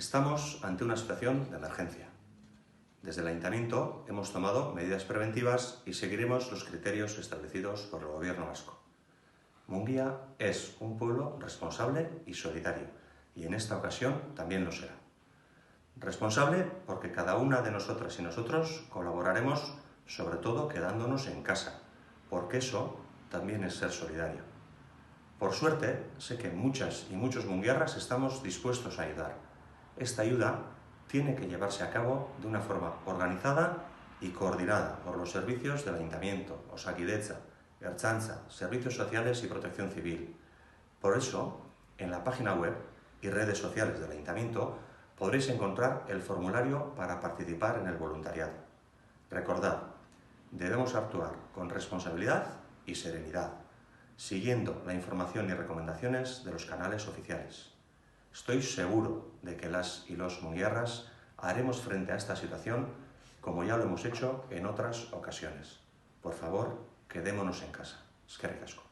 Estamos ante una situación de emergencia. Desde el Ayuntamiento hemos tomado medidas preventivas y seguiremos los criterios establecidos por el Gobierno vasco. Munguía es un pueblo responsable y solidario, y en esta ocasión también lo será. Responsable porque cada una de nosotras y nosotros colaboraremos, sobre todo quedándonos en casa, porque eso también es ser solidario. Por suerte, sé que muchas y muchos munguiarras estamos dispuestos a ayudar. Esta ayuda tiene que llevarse a cabo de una forma organizada y coordinada por los servicios del Ayuntamiento, Osakidetza, Ertzaintza, Servicios Sociales y Protección Civil. Por eso, en la página web y redes sociales del Ayuntamiento podréis encontrar el formulario para participar en el voluntariado. Recordad, debemos actuar con responsabilidad y serenidad, siguiendo la información y recomendaciones de los canales oficiales. Estoy seguro de que las y los munguiarras haremos frente a esta situación como ya lo hemos hecho en otras ocasiones. Por favor, quedémonos en casa. Eskerrik asko.